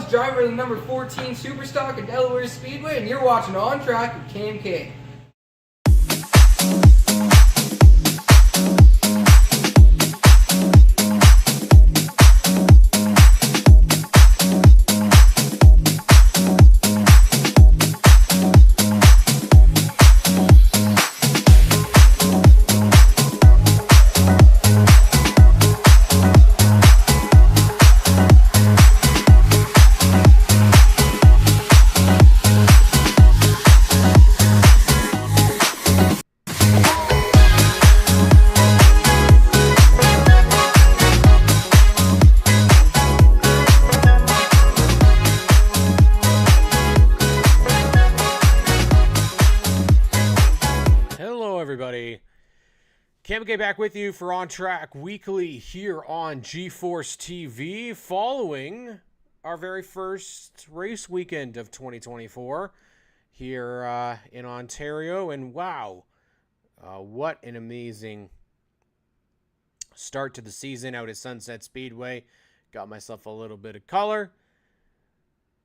Collins, driver of the number 14 Superstock at Delaware Speedway, and you're watching ONTrack with KMK. KMK back with you for ONTrack Weekly here on G-Force TV, following our very first race weekend of 2024 here in Ontario. And wow, what an amazing start to the season out at Sunset Speedway. Got myself a little bit of color.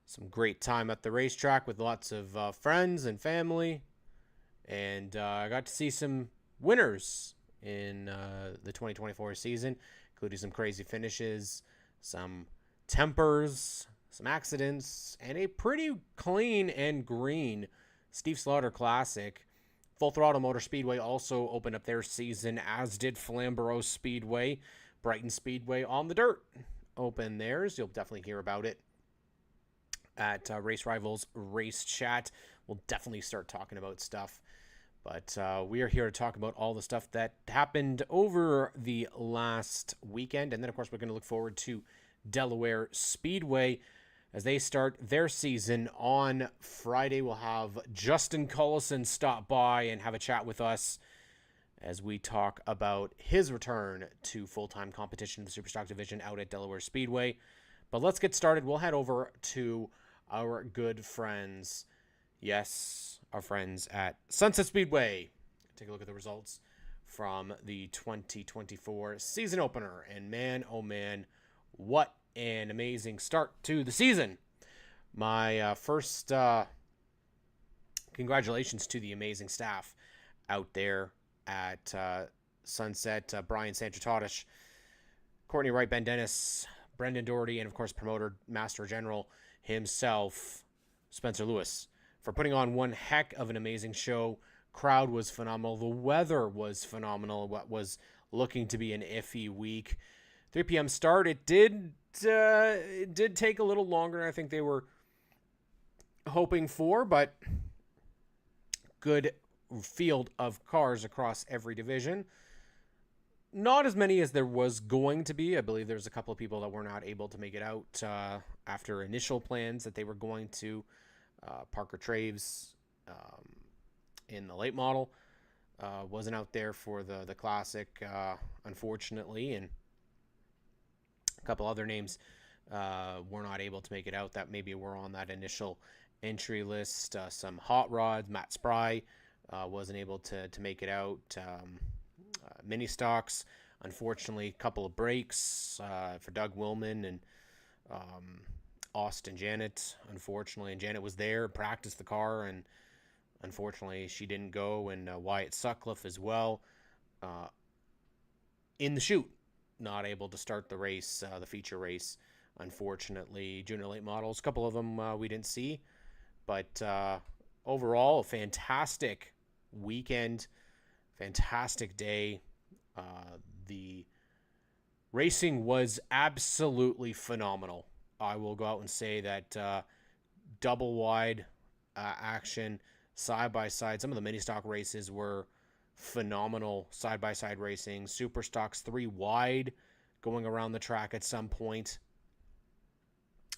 Some great time at the racetrack with lots of friends and family. And I got to see some winners in the 2024 season, including some crazy finishes, some tempers, some accidents, and a pretty clean and green Steve Slaughter Classic. Full Throttle Motor Speedway also opened up their season, as did Flamboro Speedway. Brighton Speedway on the dirt opened theirs. You'll definitely hear about it at Race Rivals Race Chat. We'll definitely start talking about stuff. But we are here to talk about all the stuff that happened over the last weekend. And then, of course, we're going to look forward to Delaware Speedway as they start their season on Friday. We'll have Justin Collison stop by and have a chat with us as we talk about his return to full-time competition in the Superstock division out at Delaware Speedway. But let's get started. We'll head over to our good friends. Yes, our friends at Sunset Speedway. Take a look at the results from the 2024 season opener. And man, oh man, what an amazing start to the season. My first congratulations to the amazing staff out there at Sunset. Brian Sanchitotish, Courtney Wright, Ben Dennis, Brendan Doherty, and of course promoter, Master General himself, Spencer Lewis, for putting on one heck of an amazing show. Crowd was phenomenal. The weather was phenomenal. What was looking to be an iffy week. 3 p.m. start. It did take a little longer than I think they were hoping for, but good field of cars across every division. Not as many as there was going to be. I believe there's a couple of people that were not able to make it out after initial plans that they were going to. Parker Traves in the late model wasn't out there for the classic, unfortunately, and a couple other names were not able to make it out that maybe were on that initial entry list. Some hot rods. Matt Spry wasn't able to make it out. Mini stocks, unfortunately, a couple of breaks for Doug Willman and Austin Janet, unfortunately, and Janet was there, practiced the car, and unfortunately she didn't go, and Wyatt Sutcliffe as well in the chute, not able to start the race, the feature race, unfortunately. Junior late models, a couple of them we didn't see, but overall, a fantastic weekend, fantastic day. The racing was absolutely phenomenal. I will go out and say that double wide action, side-by-side. Some of the mini-stock races were phenomenal side-by-side racing. Super stocks 3 wide going around the track at some point.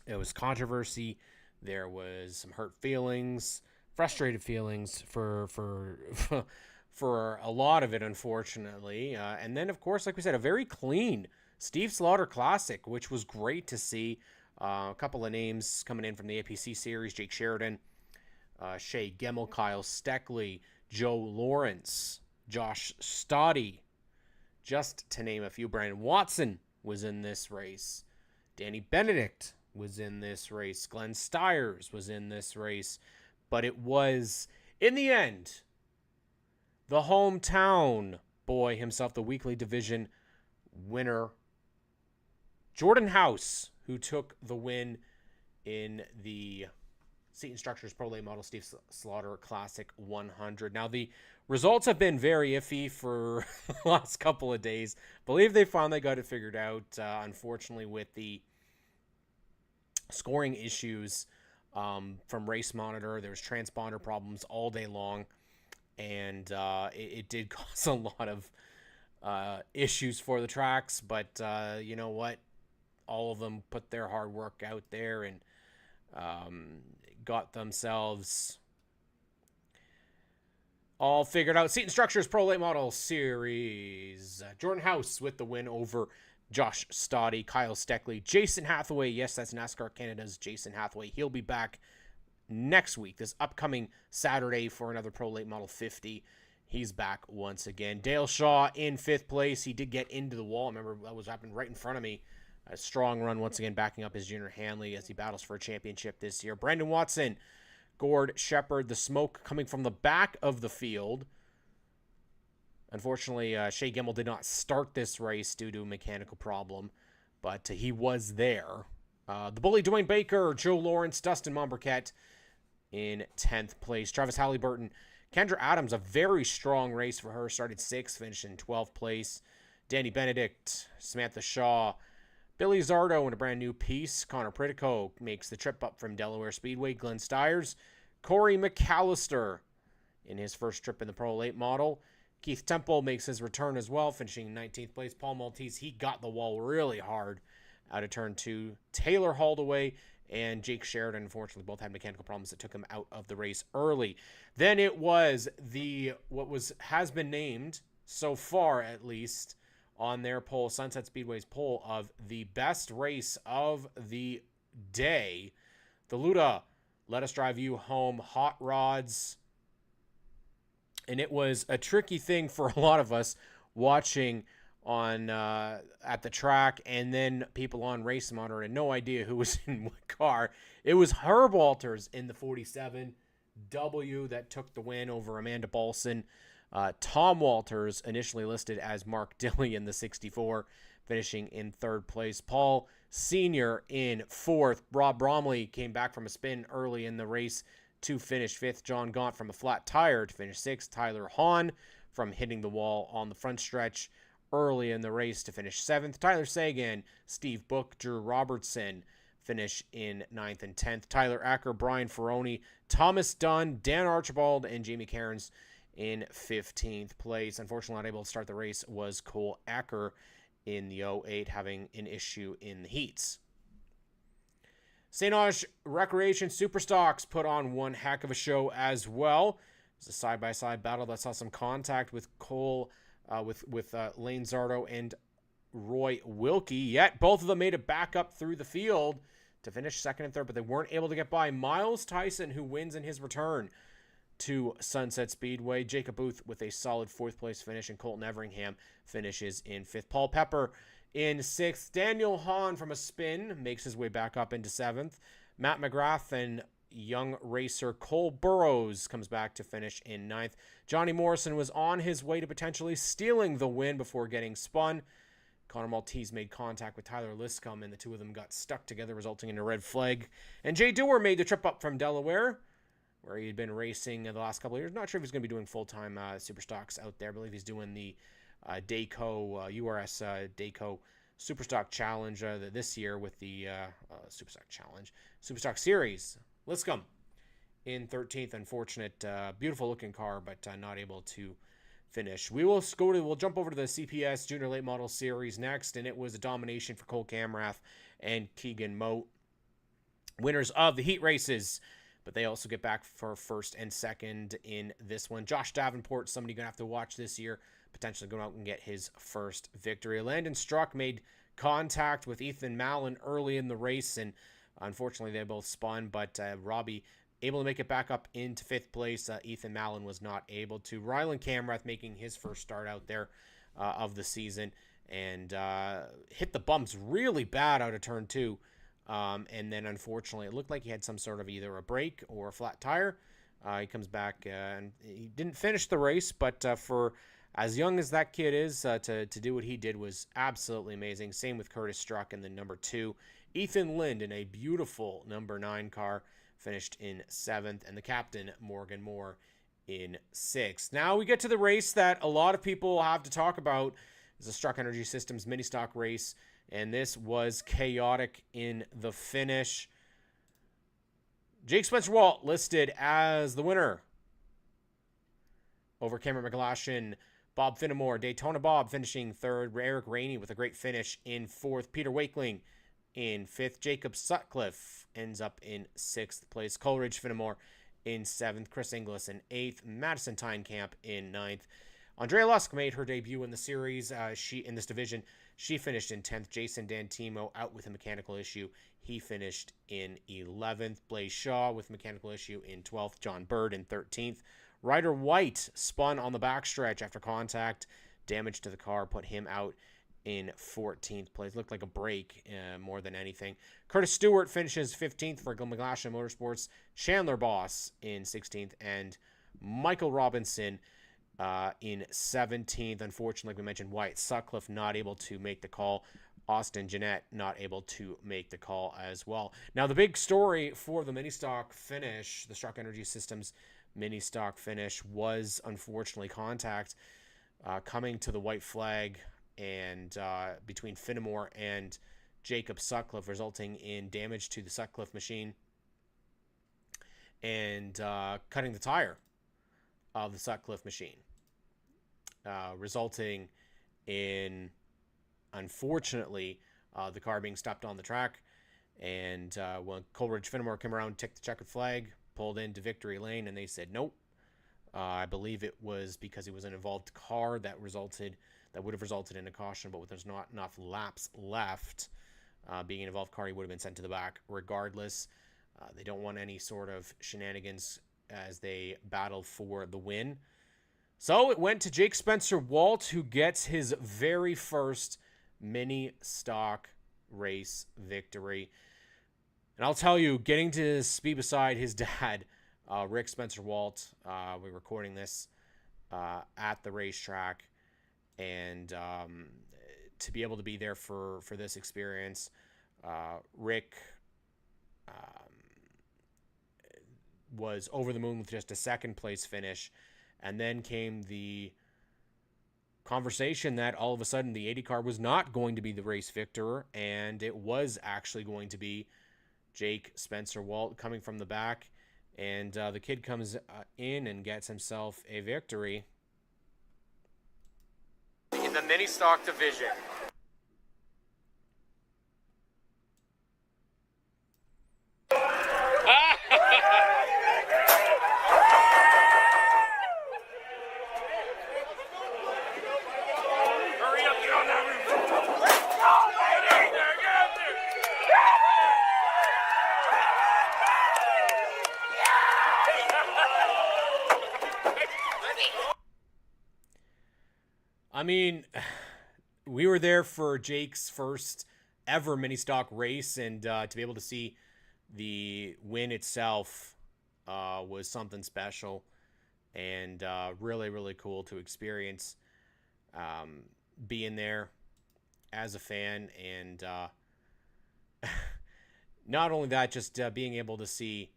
It was controversy. There was some hurt feelings, frustrated feelings for a lot of it, unfortunately. And then, of course, like we said, a very clean Steve Slaughter Classic, which was great to see. A couple of names coming in from the APC series: Jake Sheridan, Shea Gemmel, Kyle Steckley, Joe Lawrence, Josh Stoddy, just to name a few. Brandon Watson was in this race. Danny Benedict was in this race. Glenn Stiers was in this race. But it was, in the end, the hometown boy himself, the weekly division winner, Jordan House, who took the win in the Seton Structures Pro Late Model Steve Slaughter Classic 100. Now, the results have been very iffy for the last couple of days. Believe they finally got it figured out. Unfortunately, with the scoring issues from Race Monitor, there was transponder problems all day long, and it did cause a lot of issues for the tracks. But you know what? All of them put their hard work out there and got themselves all figured out. Seton Structures Pro Late Model Series. Jordan House with the win over Josh Stoddy, Kyle Steckley, Jason Hathaway. Yes, that's NASCAR Canada's Jason Hathaway. He'll be back next week, this upcoming Saturday, for another Pro Late Model 50. He's back once again. Dale Shaw in 5th place. He did get into the wall. Remember, that was happening right in front of me. A strong run once again, backing up his junior Hanley as he battles for a championship this year. Brandon Watson, Gord Shepard, the smoke coming from the back of the field. Unfortunately, Shea Gimmel did not start this race due to a mechanical problem, but he was there. The bully Dwayne Baker, Joe Lawrence, Dustin Momberquette in 10th place. Travis Halliburton, Kendra Adams, a very strong race for her. Started 6th, finished in 12th place. Danny Benedict, Samantha Shaw, Billy Zardo in a brand new piece. Connor Pritico makes the trip up from Delaware Speedway. Glenn Stiers, Corey McAllister in his first trip in the Pro Late Model. Keith Temple makes his return as well, finishing in 19th place. Paul Maltese, he got the wall really hard out of turn 2. Taylor Holdaway and Jake Sheridan, unfortunately, both had mechanical problems that took him out of the race early. Then it was has been named, so far at least, on their poll, Sunset Speedway's poll, of the best race of the day. The Luda Let Us Drive You Home Hot Rods. And it was a tricky thing for a lot of us watching on at the track, and then people on Race Monitor had no idea who was in what car. It was Herb Walters in the 47W that took the win over Amanda Balson. Tom Walters, initially listed as Mark Dilley, in the 64, finishing in 3rd place. Paul Sr. in 4th. Rob Bromley came back from a spin early in the race to finish 5th. John Gaunt from a flat tire to finish 6th. Tyler Hahn from hitting the wall on the front stretch early in the race to finish 7th. Tyler Sagan, Steve Book, Drew Robertson finish in 9th and 10th. Tyler Acker, Brian Ferroni, Thomas Dunn, Dan Archibald, and Jamie Cairns in 15th place. Unfortunately, not able to start the race was Cole Acker in the 08, having an issue in the heats. St. Ange Recreation Superstocks put on one heck of a show as well. It was a side-by-side battle that saw some contact with Cole, with Lane Zardo and Roy Wilkie. Yet both of them made it back up through the field to finish 2nd and 3rd, but they weren't able to get by Miles Tyson, who wins in his return to Sunset Speedway. Jacob Booth with a solid 4th place finish, and Colton Everingham finishes in 5th. Paul Pepper in 6th. Daniel Hahn from a spin makes his way back up into 7th. Matt McGrath and young racer Cole Burrows comes back to finish in 9th. Johnny Morrison was on his way to potentially stealing the win before getting spun. Connor Maltese made contact with Tyler Liscombe, and the two of them got stuck together, resulting in a red flag. And Jay Dewar made the trip up from Delaware, where he had been racing the last couple of years. Not sure if he's going to be doing full-time Superstocks out there. I believe he's doing the Dayco, URS Dayco Superstock Challenge this year with the Superstock Challenge, Superstock Series. Liscombe in 13th. Unfortunate, beautiful-looking car, but not able to finish. We'll jump over to the CPS Junior Late Model Series next, and it was a domination for Cole Camrath and Keegan Moat, winners of the heat races. But they also get back for 1st and 2nd in this one. Josh Davenport, somebody going to have to watch this year, potentially going out and get his first victory. Landon Struck made contact with Ethan Mallon early in the race, and unfortunately they both spun, but Robbie able to make it back up into 5th place. Ethan Mallon was not able to. Rylan Camrath making his first start out there of the season, and hit the bumps really bad out of turn 2. And then, unfortunately, it looked like he had some sort of either a break or a flat tire. He comes back and he didn't finish the race, but for as young as that kid is, to do what he did was absolutely amazing. Same with Curtis Struck in the number 2. Ethan Lind in a beautiful number 9 car finished in 7th, and the captain, Morgan Moore, in 6th. Now we get to the race that a lot of people have to talk about. It's the Struck Energy Systems mini stock race, and this was chaotic in the finish. Jake Spencer-Walt listed as the winner over Cameron McGlashan. Bob Finnemore, Daytona Bob finishing 3rd. Eric Rainey with a great finish in 4th. Peter Wakeling in 5th. Jacob Sutcliffe ends up in 6th place. Coleridge Finnemore in 7th. Chris Inglis in 8th. Madison Tynecamp in 9th. Andrea Lusk made her debut in the series. In this division, she finished in 10th. Jason D'Antimo out with a mechanical issue. He finished in 11th. Blaze Shaw with mechanical issue in 12th. John Bird in 13th. Ryder White spun on the backstretch after contact. Damage to the car put him out in 14th place. Looked like a break more than anything. Curtis Stewart finishes 15th for McGlashan Motorsports. Chandler Boss in 16th. And Michael Robinson in 17th. Unfortunately, like we mentioned, White. Sutcliffe not able to make the call. Austin Jeanette not able to make the call as well. Now, the big story for the mini stock finish, the Struck Energy Systems mini stock finish, was unfortunately contact coming to the white flag and between Finnemore and Jacob Sutcliffe, resulting in damage to the Sutcliffe machine and cutting the tire of the Sutcliffe machine, resulting in, unfortunately, the car being stopped on the track. And when Coleridge Finnemore came around, took the checkered flag, pulled into victory lane, and they said nope. I believe it was because it was an involved car that would have resulted in a caution, but there's not enough laps left. Being an involved car, he would have been sent to the back regardless. They don't want any sort of shenanigans as they battle for the win. So it went to Jake Spencer-Walt, who gets his very first mini stock race victory. And I'll tell you, getting to be beside his dad, Rick Spencer-Walt, we're recording this at the racetrack, and to be able to be there for this experience, Rick was over the moon with just a second place finish. And then came the conversation that all of a sudden the 80 car was not going to be the race victor, and it was actually going to be Jake Spencer-Walt coming from the back. And the kid comes in and gets himself a victory in the mini stock division. I mean, we were there for Jake's first ever mini stock race, and to be able to see the win itself was something special, and really, really cool to experience being there as a fan. And not only that, just being able to see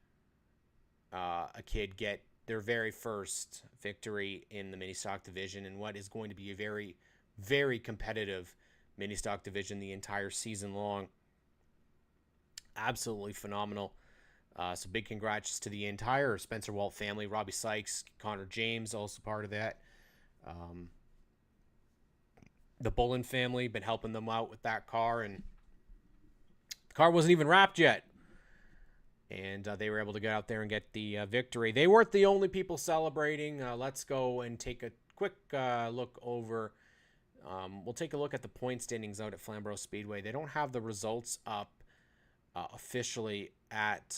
a kid get their very first victory in the mini stock division in what is going to be a very, very competitive mini stock division the entire season long. Absolutely phenomenal. So big congrats to the entire Spencer-Walt family. Robbie Sykes, Connor James, also part of that. The Bullen family, been helping them out with that car, and the car wasn't even wrapped yet. And they were able to get out there and get the victory. They weren't the only people celebrating. Let's go and take a quick look over. We'll take a look at the point standings out at Flamboro Speedway. They don't have the results up officially at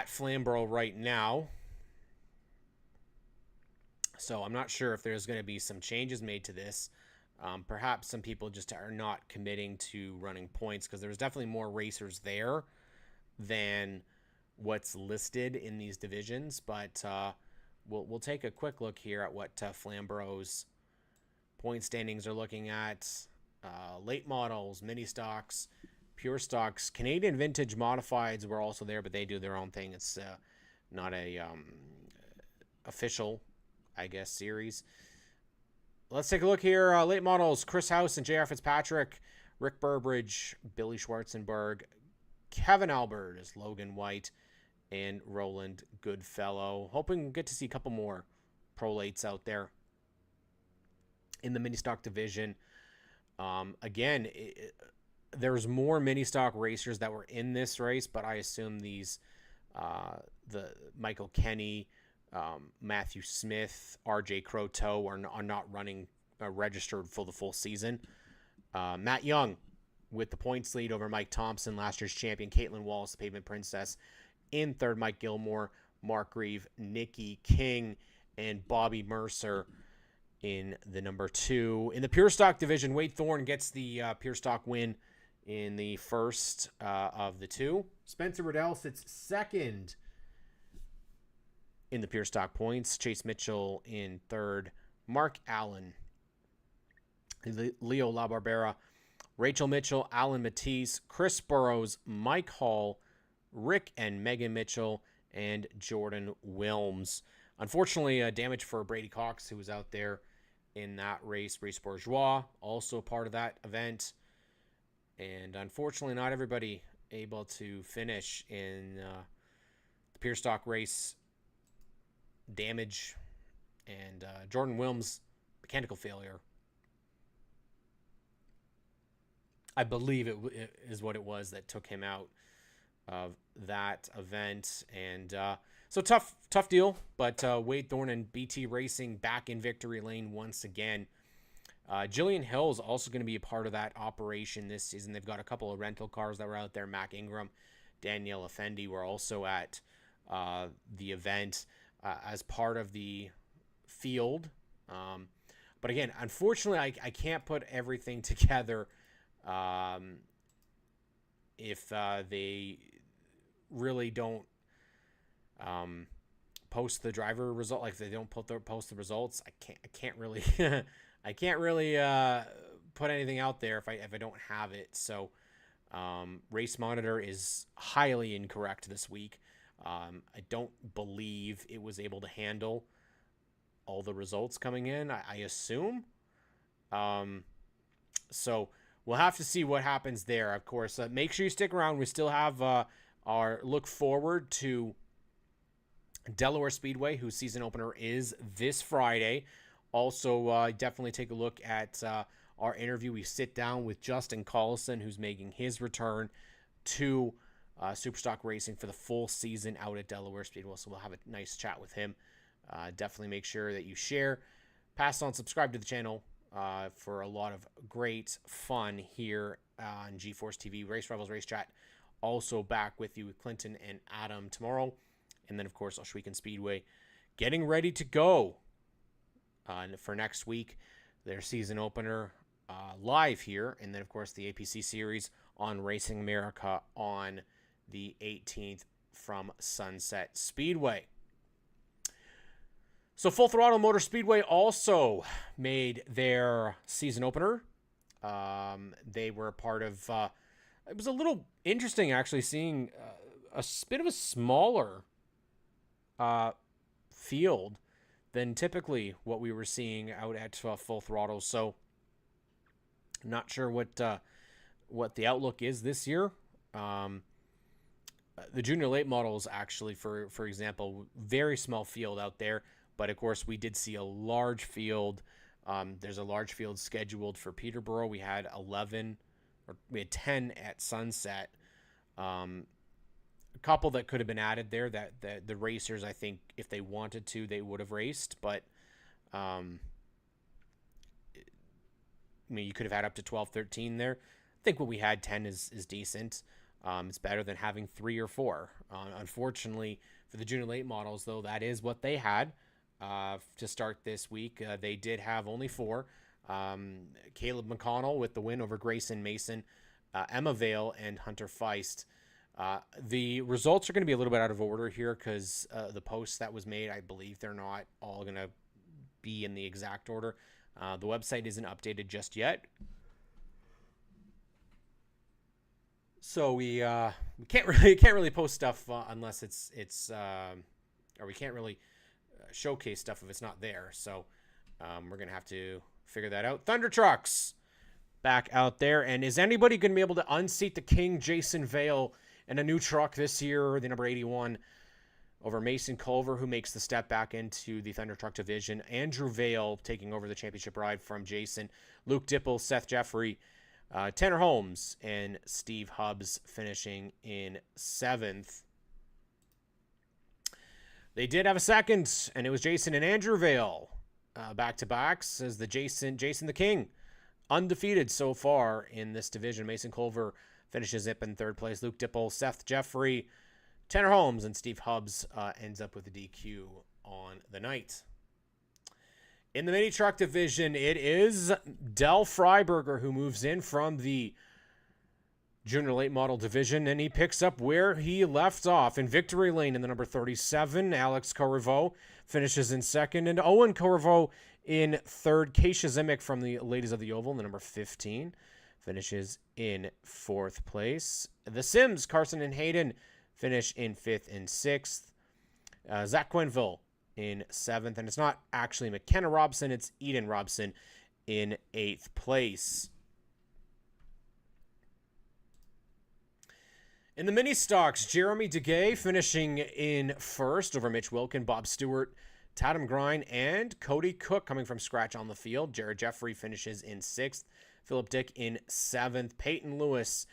Flamboro right now. So I'm not sure if there's going to be some changes made to this. Perhaps some people just are not committing to running points because there's definitely more racers there than what's listed in these divisions. But we'll take a quick look here at what Flamboro's point standings are looking at. Late models, mini stocks, pure stocks, Canadian vintage modifieds were also there, but they do their own thing. It's not a official, I guess, series. Let's take a look here. Late models, Chris House and J.R. Fitzpatrick, Rick Burbridge, Billy Schwarzenberg, Kevin Albert is Logan White, and Roland Goodfellow. Hoping we'll get to see a couple more prolates out there in the mini stock division. Again, there's more mini stock racers that were in this race, but I assume these, the Michael Kenny, Matthew Smith, RJ Croteau are not running registered for the full season. Matt Young with the points lead over Mike Thompson, last year's champion, Caitlin Wallace, the Pavement Princess. In third, Mike Gilmore, Mark Grieve, Nikki King, and Bobby Mercer in the number 2. In the pure stock division, Wade Thorne gets the pure stock win in the first of the 2. Spencer Riddell sits second in the pure stock points. Chase Mitchell in third. Mark Allen, Leo LaBarbera, Rachel Mitchell, Alan Matisse, Chris Burrows, Mike Hall, Rick and Megan Mitchell, and Jordan Wilms. Unfortunately, damage for Brady Cox, who was out there in that race. Race Bourgeois, also part of that event. And unfortunately, not everybody able to finish in the pure stock race. Damage and Jordan Wilms, mechanical failure. I believe it is what it was that took him out of that event. And so tough deal. But Wade Thorne and BT Racing back in victory lane once again. Jillian Hill is also going to be a part of that operation this season. They've got a couple of rental cars that were out there. Mac Ingram, Danielle Effendi were also at the event as part of the field. But again, unfortunately, I can't put everything together if they really don't post the driver result. Like if they don't post the results, I can't really I can't really put anything out there if I don't have it. So Race Monitor is highly incorrect this week. I don't believe it was able to handle all the results coming in, I assume. So we'll have to see what happens there. Of course, make sure you stick around. We still have our look forward to Delaware Speedway, whose season opener is this Friday. Also, definitely take a look at our interview. We sit down with Justin Collison, who's making his return to Superstock Racing for the full season out at Delaware Speedway. So we'll have a nice chat with him. Definitely make sure that you share, pass on, subscribe to the channel for a lot of great fun here on G-Force TV. Race Rivals Race Chat also back with you with Clinton and Adam tomorrow. And then, of course, Oshweekend Speedway getting ready to go for next week. Their season opener live here. And then, of course, the APC Series on Racing America on the 18th from Sunset Speedway. So Full Throttle Motor Speedway also made their season opener. They were a part of... it was a little interesting, actually, seeing a bit of a smaller field than typically what we were seeing out at Full Throttle. So not sure what the outlook is this year. The junior late models, actually, for example, very small field out there. But, of course, we did see a large field. There's a large field scheduled for Peterborough. We had 10 at Sunset. A couple that could have been added there that the racers, I think, if they wanted to, they would have raced. But, I mean, you could have had up to 12, 13 there. I think what we had, 10, is decent. It's better than having 3 or 4. Unfortunately, for the junior late models, though, that is what they had to start this week. They did have only 4. Caleb McConnell with the win over Grayson Mason, Emma Vale, and Hunter Feist. The results are going to be a little bit out of order here because the post that was made, I believe they're not all going to be in the exact order. The website isn't updated just yet. So we can't really post stuff unless it's or we can't really showcase stuff if it's not there. So we're going to have to figure that out. Thunder Trucks back out there. And is anybody going to be able to unseat the King, Jason Vale, in a new truck this year, the number 81, over Mason Culver, who makes the step back into the Thunder Truck division. Andrew Vale taking over the championship ride from Jason. Luke Dipple, Seth Jeffrey, Tanner Holmes, and Steve Hubbs finishing in 7th. They did have a second, and it was Jason and Andrew Vale back-to-backs as the Jason the King, undefeated so far in this division. Mason Culver finishes up in 3rd place. Luke Dipple, Seth Jeffrey, Tanner Holmes, and Steve Hubbs ends up with the DQ on the night. In the mini truck division, it is Del Freiberger who moves in from the junior late model division, and he picks up where he left off in victory lane in the number 37. Alex Corriveau finishes in 2nd, and Owen Corriveau in 3rd. Keisha Zimic from the Ladies of the Oval in the number 15 finishes in 4th place. The Sims, Carson and Hayden, finish in 5th and 6th. Zach Quenville in 7th, and it's not actually McKenna Robson, it's Eden Robson in 8th place. In the mini stocks, Jeremy DeGay finishing in 1st over Mitch Wilkin, Bob Stewart, Tatum Grind, and Cody Cook coming from scratch on the field. Jared Jeffrey finishes in 6th. Philip Dick in 7th. Peyton Lewis,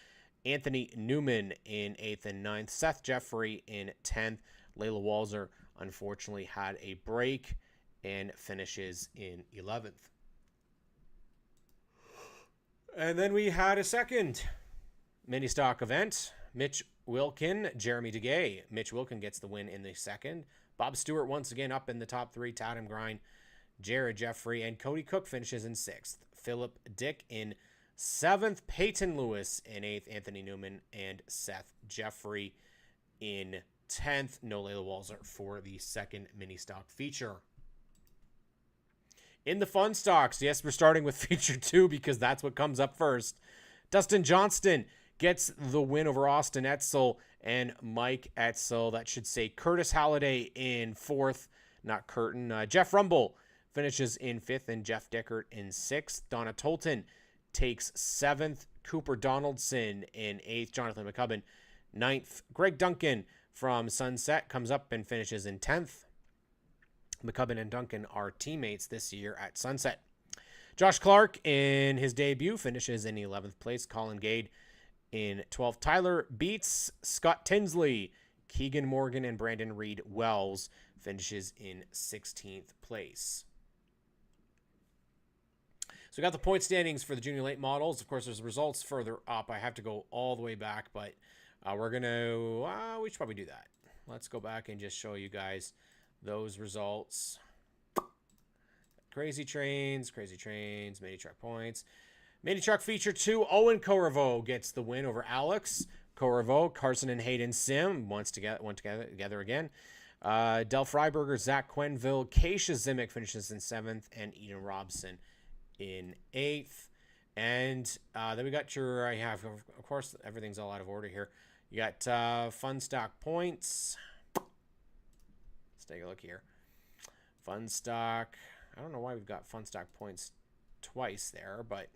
Anthony Newman in 8th and 9th. Seth Jeffrey in 10th. Layla Walzer unfortunately had a break and finishes in 11th. And then we had a second mini stock event. Mitch Wilkin, Jeremy DeGay. Mitch Wilkin gets the win in the 2nd. Bob Stewart once again up in the top 3. Tatum Grind, Jared Jeffrey, and Cody Cook finishes in 6th. Philip Dick in 7th. Peyton Lewis in 8th. Anthony Newman and Seth Jeffrey in 10th. No Layla Walzer for the 2nd mini stock feature. In the fun stocks, yes, we're starting with feature 2 because that's what comes up first. Dustin Johnston gets the win over Austin Etzel and Mike Etzel. That should say Curtis Halliday in 4th, not Curtin. Jeff Rumble finishes in 5th, and Jeff Dickert in 6th. Donna Tolton takes 7th. Cooper Donaldson in 8th. Jonathan McCubbin, 9th. Greg Duncan from Sunset comes up and finishes in 10th. McCubbin and Duncan are teammates this year at Sunset. Josh Clark in his debut finishes in 11th place. Colin Gade in 12th. Tyler beats Scott Tinsley. Keegan Morgan and Brandon Reed Wells finishes in 16th place. So we got the point standings for the junior late models. Of course, there's results further up. I have to go all the way back, but we're going to, we should probably do that. Let's go back and just show you guys those results. Crazy Trains, Mini Truck Points. Mini Truck Feature 2, Owen Corriveau gets the win over Alex Corriveau. Carson and Hayden Sim went together again. Del Freiberger, Zach Quenville, Keisha Zimic finishes in 7th, and Eden Robson in 8th. And then we got your, of course, everything's all out of order here. You got Fun Stock Points. Let's take a look here. Fun Stock. I don't know why we've got Fun Stock Points twice there, but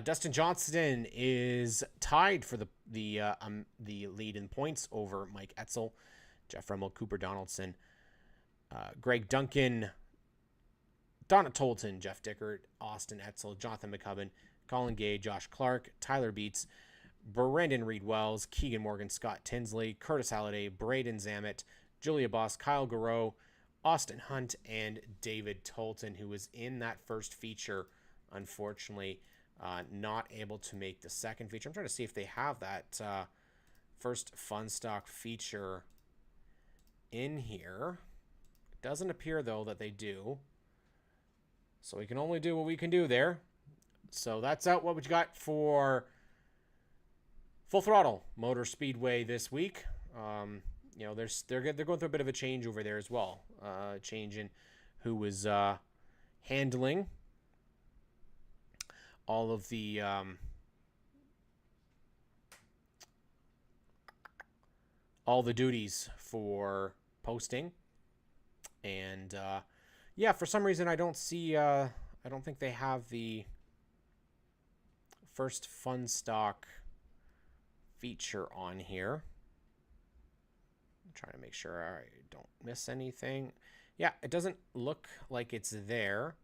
Dustin Johnston is tied for the lead in points over Mike Etzel, Jeff Rummel, Cooper Donaldson, Greg Duncan, Donna Tolton, Jeff Dickert, Austin Etzel, Jonathan McCubbin, Colin Gay, Josh Clark, Tyler Beats, Brandon Reed Wells, Keegan Morgan, Scott Tinsley, Curtis Halliday, Braden Zamet, Julia Boss, Kyle Garreau, Austin Hunt, and David Tolton, who was in that first feature, unfortunately not able to make the second feature. I'm trying to see if they have that first Fun Stock feature in here. Doesn't appear, though, that they do. So we can only do what we can do there. So that's out what we got for Full Throttle Motor Speedway this week. You know, they're going through a bit of a change over there as well. Change in who was handling all of the duties for posting. And yeah, for some reason I don't see I don't think they have the first fun stock feature on here. I'm trying to make sure I don't miss anything. Yeah, it doesn't look like it's there.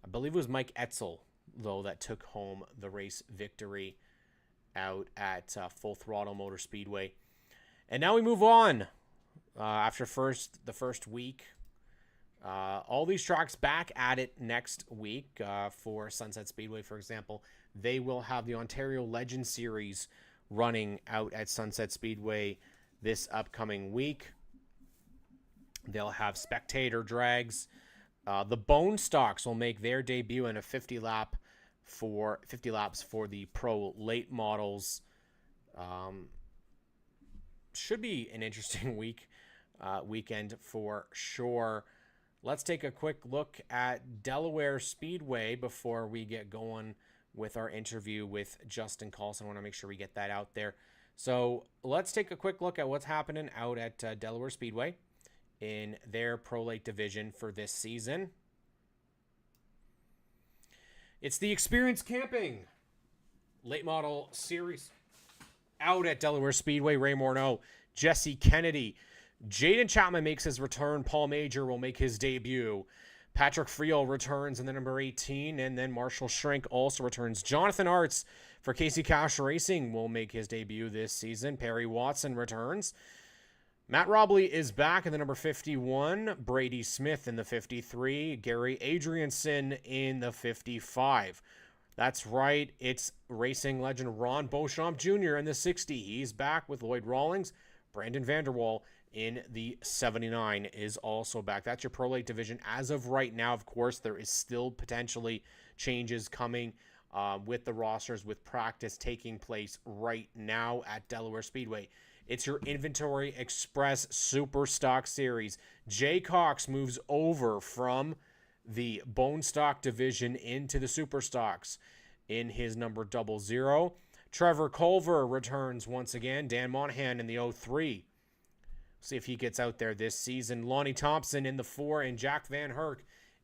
I believe it was Mike Etzel, though, that took home the race victory out at Full Throttle Motor Speedway. And now we move on after the first week. All these tracks back at it next week. For Sunset Speedway, for example, they will have the Ontario Legend Series running out at Sunset Speedway this upcoming week. They'll have spectator drags. The Bone Stocks will make their debut in a 50 laps for the Pro late models. Should be an interesting weekend for sure. Let's take a quick look at Delaware Speedway before we get going with our interview with Justin Collison. I want to make sure we get that out there. So let's take a quick look at what's happening out at Delaware Speedway in their Pro Late division for this season. It's the Experience Camping Late Model Series out at Delaware Speedway. Ray Morneau, Jesse Kennedy, Jaden Chapman makes his return. Paul Major will make his debut. Patrick Friel returns in the number 18, and then Marshall Shrink also returns. Jonathan Arts for Casey Cash Racing will make his debut this season. Perry Watson returns. Matt Robley is back in the number 51. Brady Smith in the 53. Gary Adrianson in the 55. That's right, it's racing legend Ron Beauchamp Jr. in the 60. He's back with Lloyd Rawlings. Brandon Vanderwall in the 79 is also back. That's your Pro Late division. As of right now, of course, there is still potentially changes coming with the rosters, with practice taking place right now at Delaware Speedway. It's your Inventory Express Super Stock Series. Jay Cox moves over from the Bone Stock division into the Super Stocks in his number 00. Trevor Culver returns once again. Dan Monahan in the 03. See if he gets out there this season. Lonnie Thompson in the 4 and Jack Van Herk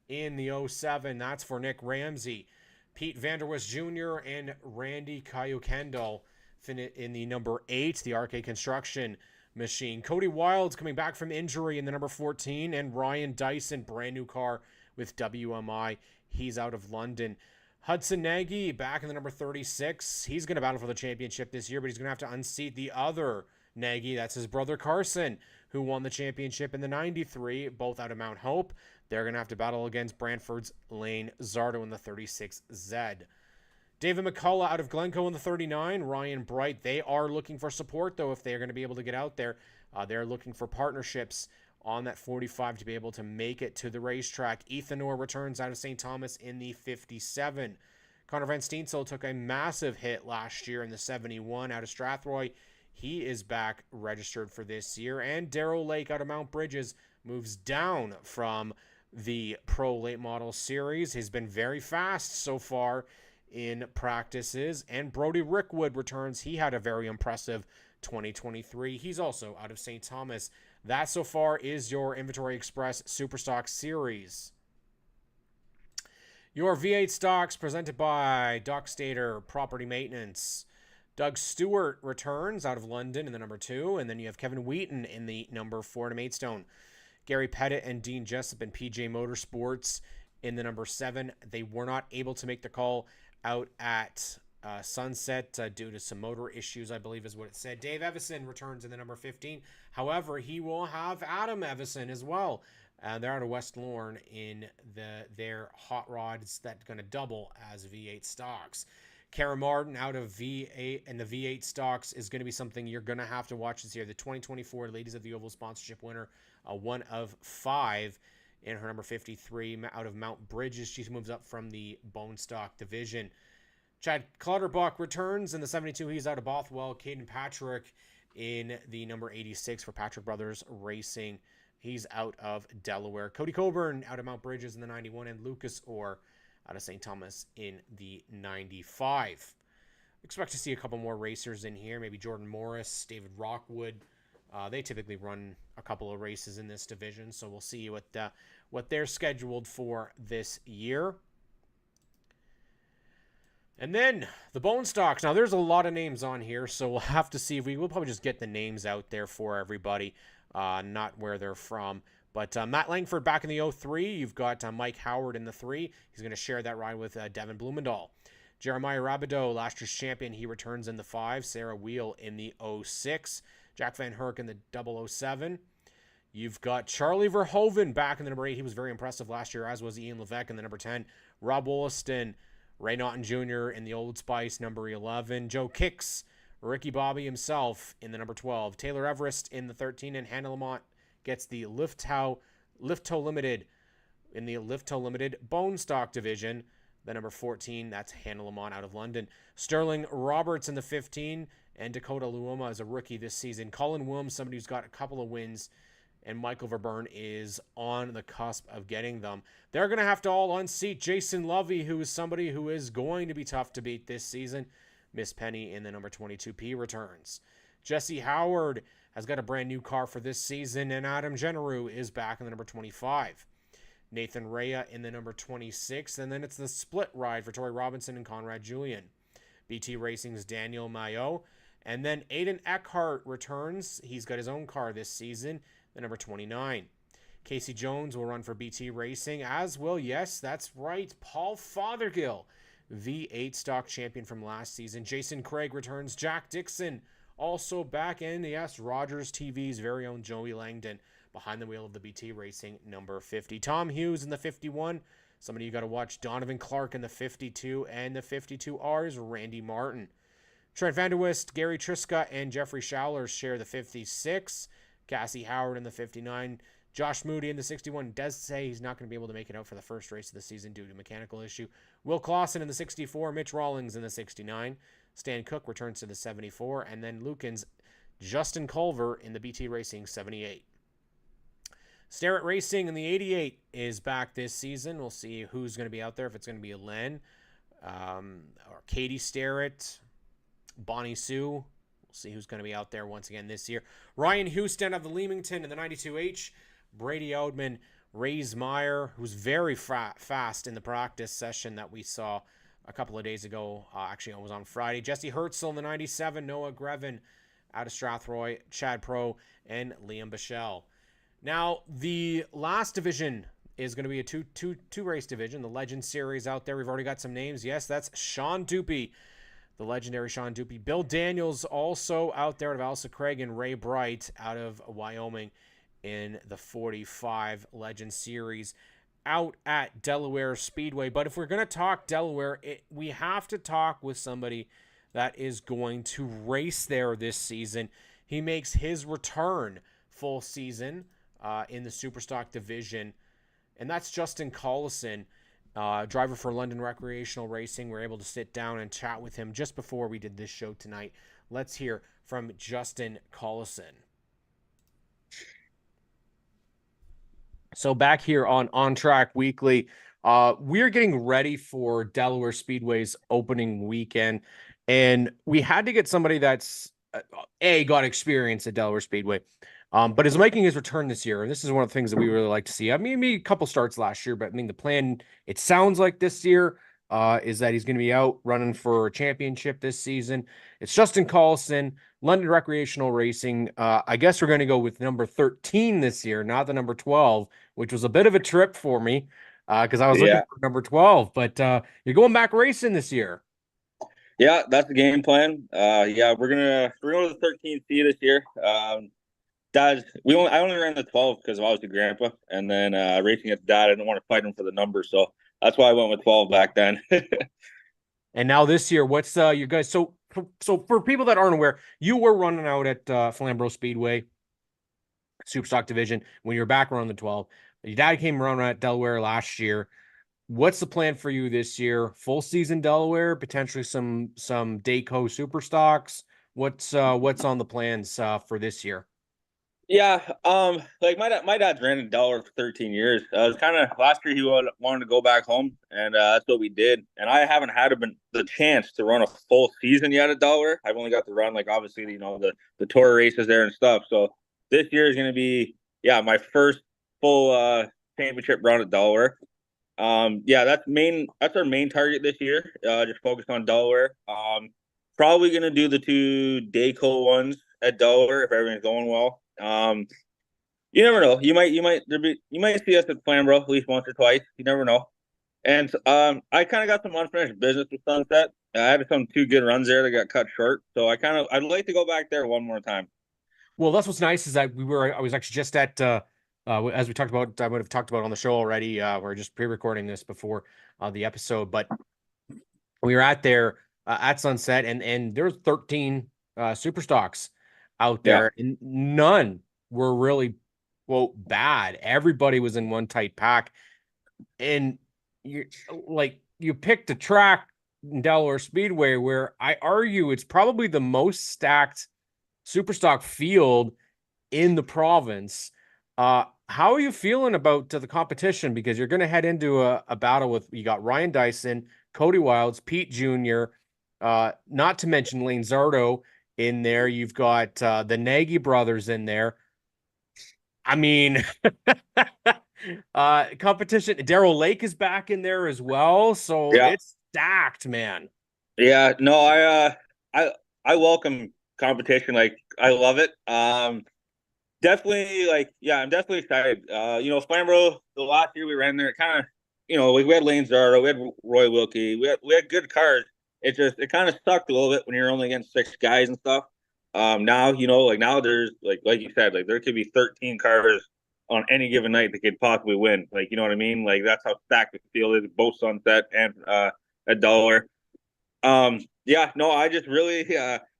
in the 07. That's for Nick Ramsey. Pete Vanderwist Jr. and Randy Kayukendall in the number 8, the RK Construction Machine. Cody Wilds coming back from injury in the number 14, and Ryan Dyson, brand new car with WMI. He's out of London. Hudson Nagy back in the number 36. He's going to battle for the championship this year, but he's going to have to unseat the other Nagy. That's his brother Carson, who won the championship in the 93, both out of Mount Hope. They're going to have to battle against Brantford's Lane Zardo in the 36Z. David McCullough out of Glencoe in the 39. Ryan Bright. They are looking for support, though, if they're going to be able to get out there. They're looking for partnerships on that 45 to be able to make it to the racetrack. Ethan Orr returns out of St. Thomas in the 57. Connor Van Steensel took a massive hit last year in the 71 out of Strathroy. He is back registered for this year. And Darrell Lake out of Mount Bridges moves down from the Pro Late Model Series. He's been very fast so far in practices. And Brody Rickwood returns. He had a very impressive 2023. He's also out of St. Thomas. That so far is your Inventory Express Superstock Series. Your V8 stocks presented by Doc Stater Property Maintenance. Doug Stewart returns out of London in the number 2, and then you have Kevin Wheaton in the number 4 to Maidstone. Gary Pettit and Dean Jessup and PJ Motorsports in the number 7. They were not able to make the call out at Sunset due to some motor issues, I believe is what it said. Dave Evison returns in the number 15. However, he will have Adam Evison as well. They're out of West Lorne in their hot rods that's going to double as V8 stocks. Kara Martin out of V8 and the V8 stocks is going to be something you're going to have to watch this year. The 2024 Ladies of the Oval sponsorship winner, one of 5 in her number 53 out of Mount Bridges. She moves up from the Bone Stock division. Chad Clutterbuck returns in the 72. He's out of Bothwell. Caden Patrick in the number 86 for Patrick Brothers Racing. He's out of Delaware. Cody Coburn out of Mount Bridges in the 91, and Lucas Orr out of St. Thomas in the 95. Expect to see a couple more racers in here. Maybe Jordan Morris, David Rockwood. They typically run a couple of races in this division, so we'll see what they're scheduled for this year. And then the Bone Stocks. Now, there's a lot of names on here, so we'll have to see if we'll probably just get the names out there for everybody, not where they're from. But Matt Langford back in the 03. You've got Mike Howard in the 3. He's going to share that ride with Devin Blumendahl. Jeremiah Rabideau, last year's champion, he returns in the 5. Sarah Wheel in the 06. Jack Van Herk in the 007. You've got Charlie Verhoeven back in the number 8. He was very impressive last year, as was Ian Levesque in the number 10. Rob Wollaston, Ray Naughton Jr. in the Old Spice, number 11. Joe Kicks, Ricky Bobby himself in the number 12. Taylor Everest in the 13. And Hannah Lamont gets the Lift Toe Limited in the Lift Toe Limited Bone Stock division. The number 14, that's Hannah Lamont out of London. Sterling Roberts in the 15. And Dakota Luoma is a rookie this season. Colin Williams, somebody who's got a couple of wins. And Michael Verburn is on the cusp of getting them. They're going to have to all unseat Jason Lovey, who is somebody who is going to be tough to beat this season. Miss Penny in the number 22P returns. Jesse Howard has got a brand new car for this season, and Adam Generu is back in the number 25. Nathan Rea in the number 26, and then it's the split ride for Tori Robinson and Conrad Julian. BT Racing's Daniel Mayo, and then Aiden Eckhart returns. He's got his own car this season, the number 29. Casey Jones will run for BT Racing, as will, yes, that's right, Paul Fothergill, V8 stock champion from last season. Jason Craig returns. Jack Dixon also back in. Yes, Rogers TV's very own Joey Langdon behind the wheel of the BT Racing number 50. Tom Hughes in the 51. Somebody you got to watch. Donovan Clark in the 52. And the 52Rs, Randy Martin. Trent Vanderwist, Gary Triska, and Jeffrey Schowler share the 56. Cassie Howard in the 59. Josh Moody in the 61 does say he's not going to be able to make it out for the first race of the season due to a mechanical issue. Will Clausen in the 64. Mitch Rawlings in the 69. Stan Cook returns to the 74. And then Lukens, Justin Culver in the BT Racing 78. Starrett Racing in the 88 is back this season. We'll see who's going to be out there, if it's going to be Len or Katie Starrett, Bonnie Sue. We'll see who's going to be out there once again this year. Ryan Houston of the Leamington in the 92H. Brady Oudman, Ray's Meyer, who's very fast in the practice session that we saw a couple of days ago. Actually, it was on Friday. Jesse Hertzel in the 97. Noah Grevin out of Strathroy. Chad Pro and Liam Bichelle. Now, the last division is going to be a two race division. The Legend Series out there. We've already got some names. Yes, that's Sean Dupe, the legendary Sean Dupe. Bill Daniels also out there out of Elsa Craig, and Ray Bright out of Wyoming in the 45 Legend Series out at Delaware Speedway. But if we're going to talk Delaware, we have to talk with somebody that is going to race there this season. He makes his return full season in the Superstock division, and that's Justin Collison, driver for London Recreational Racing. We're able to sit down and chat with him just before we did this show tonight. Let's hear from Justin Collison. So back here on ONTrack Weekly, we're getting ready for Delaware Speedway's opening weekend, and we had to get somebody that's got experience at Delaware Speedway, but is making his return this year. And this is one of the things that we really like to see. I mean, maybe a couple starts last year, but I mean, the plan, it sounds like this year, is that he's going to be out running for a championship this season. It's Justin Collison, London Recreational Racing. I guess we're going to go with number 13 this year, not the number 12, which was a bit of a trip for me because I was looking for number 12. But you're going back racing this year. Yeah, that's the game plan. We're gonna go to the 13th seed this year. I only ran the 12 because I was the grandpa, and then racing at dad, I didn't want to fight him for the number, so that's why I went with 12 back then. And now this year, what's you guys? So for people that aren't aware, you were running out at Flamboro Speedway, Superstock division, when you were back around the 12. Your dad came around at Delaware last year. What's the plan for you this year? Full season Delaware, potentially some Dayco super stocks. What's on the plans for this year? Yeah, like my dad's ran in Delaware for 13 years. It was kind of last year he wanted to go back home, and that's what we did. And I haven't had the chance to run a full season yet at Delaware. I've only got to run like obviously the tour races there and stuff. So this year is going to be my first full championship run at Delaware. Yeah, that's our main target this year. Just focus on Delaware. Probably gonna do the two Dayco ones at Delaware if everything's going well. You never know. You might see us at Flamboro at least once or twice. You never know. And I kind of got some unfinished business with Sunset. I had some two good runs there that got cut short. So I'd like to go back there one more time. Well, that's what's nice is that I was actually just at as we talked about, I would have talked about on the show already. We're just pre-recording this before the episode, but we were at there at Sunset, and there's 13 super stocks out there, and none were really quote bad. Everybody was in one tight pack, and you picked a track in Delaware Speedway where I argue it's probably the most stacked super stock field in the province. How are you feeling about the competition? Because you're going to head into a battle with, you got Ryan Dyson, Cody Wilds, Pete Jr., not to mention Lane Zardo in there. You've got the Nagy brothers in there. I mean, competition. Darrell Lake is back in there as well. So it's stacked, man. Yeah, no, I welcome competition. Like I love it. Definitely I'm definitely excited. Flamboro, the last year we ran there, it kind of, we had Lane Zardo, we had Roy Wilkie, we had good cars. It kind of sucked a little bit when you're only against 6 guys and stuff. Now, now there's like you said, like there could be 13 cars on any given night that could possibly win. Like, you know what I mean? Like that's how stacked the field is, both Sunset and at Delaware. I just really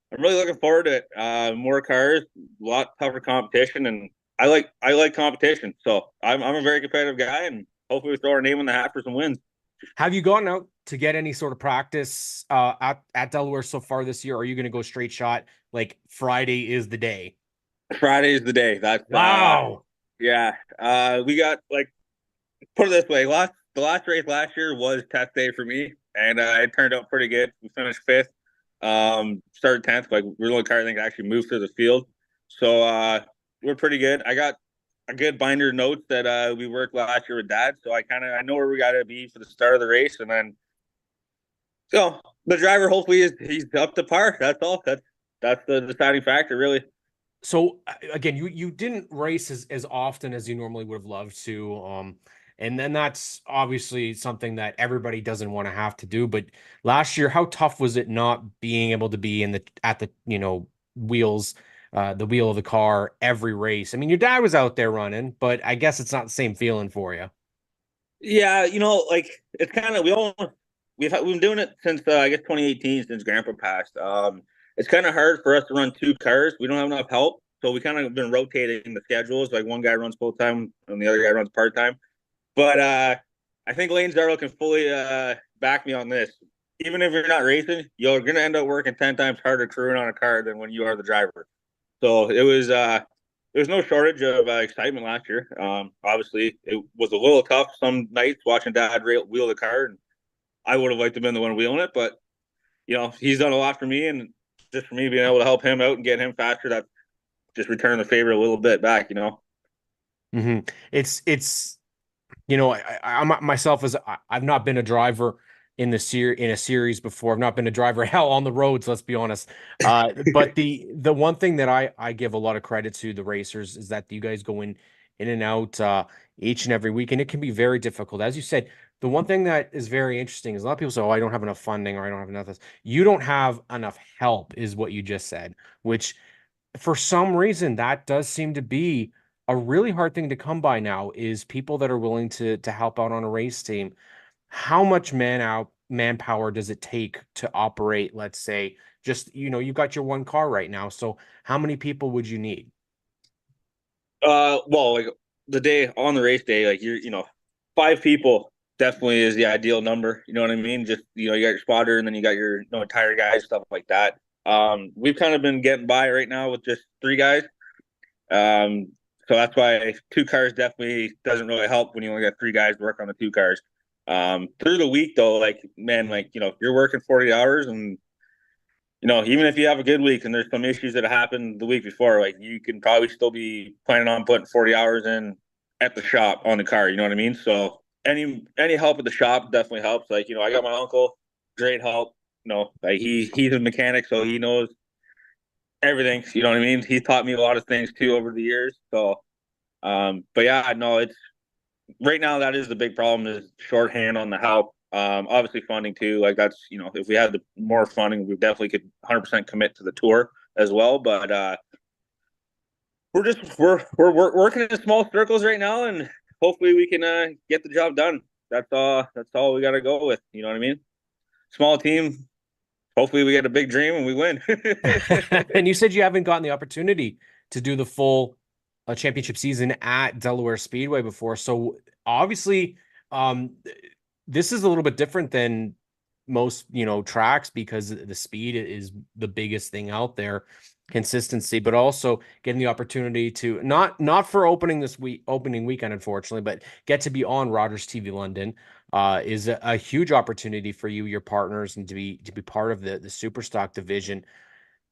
I'm really looking forward to it. More cars, a lot tougher competition, and I like competition. So I'm a very competitive guy, and hopefully we throw our name in the hat for some wins. Have you gone out to get any sort of practice at Delaware so far this year? Or are you going to go straight shot? Like Friday is the day. Friday is the day. That's wow. Yeah. We got put it this way. The last race last year was test day for me, and it turned out pretty good. We finished 5th. Started 10th. Like we're the only car I think actually moved through the field. So we're pretty good. I got a good binder of notes that we worked last year with Dad, so I know where we got to be for the start of the race, and then so the driver hopefully he's up to par. That's all. That's the deciding factor, really. So again, you didn't race as often as you normally would have loved to. And then that's obviously something that everybody doesn't want to have to do. But last year, how tough was it not being able to be at the wheels, the wheel of the car every race? I mean, your dad was out there running, but I guess it's not the same feeling for you. Yeah, it's kind of we've been doing it since I guess 2018, since Grandpa passed. It's kind of hard for us to run 2 cars. We don't have enough help, so we kind of been rotating the schedules. Like one guy runs full time and the other guy runs part time. But I think Lane Zardo can fully back me on this. Even if you're not racing, you're going to end up working 10 times harder crewing on a car than when you are the driver. So it was there's no shortage of excitement last year. Obviously, it was a little tough some nights watching Dad wheel the car, and I would have liked to have been the one wheeling it. But he's done a lot for me, and just for me being able to help him out and get him faster, that just return the favor a little bit back. Mm-hmm. It's I myself I've not been a driver in a series before. I've not been a driver hell on the roads, let's be honest. But the one thing that I give a lot of credit to the racers is that you guys go in and out each and every week, and it can be very difficult. As you said, the one thing that is very interesting is a lot of people say, "Oh, I don't have enough funding, or I don't have enough this." You don't have enough help, is what you just said, which for some reason that does seem to be a really hard thing to come by now, is people that are willing to help out on a race team. How much manpower does it take to operate, let's say, just you've got your one car right now, so how many people would you need? Well, the day on the race day, like five people definitely is the ideal number. You know what I mean? Just you got your spotter and then you got your tire guys, stuff like that. We've kind of been getting by right now with just three guys. So that's why two cars definitely doesn't really help when you only got three guys to work on the two cars. Through the week though, like man, like you're working 40 hours and even if you have a good week and there's some issues that happened the week before, like you can probably still be planning on putting 40 hours in at the shop on the car. You know what I mean? So any help at the shop definitely helps. Like, I got my uncle, great help. Like he's a mechanic, so he knows everything. You know what I mean? He taught me a lot of things too over the years. So, but yeah, no, it's right now that is the big problem is shorthand on the help. Obviously funding too. Like that's if we had the more funding, we definitely could 100% commit to the tour as well. But we're working in small circles right now, and hopefully we can get the job done. That's all we got to go with. You know what I mean? Small team. Hopefully we get a big dream and we win. And you said you haven't gotten the opportunity to do the full championship season at Delaware Speedway before. So obviously, this is a little bit different than most, tracks because the speed is the biggest thing out there, consistency, but also getting the opportunity to not for opening weekend, unfortunately, but get to be on Rogers TV London is a huge opportunity for you, your partners, and to be part of the super stock division.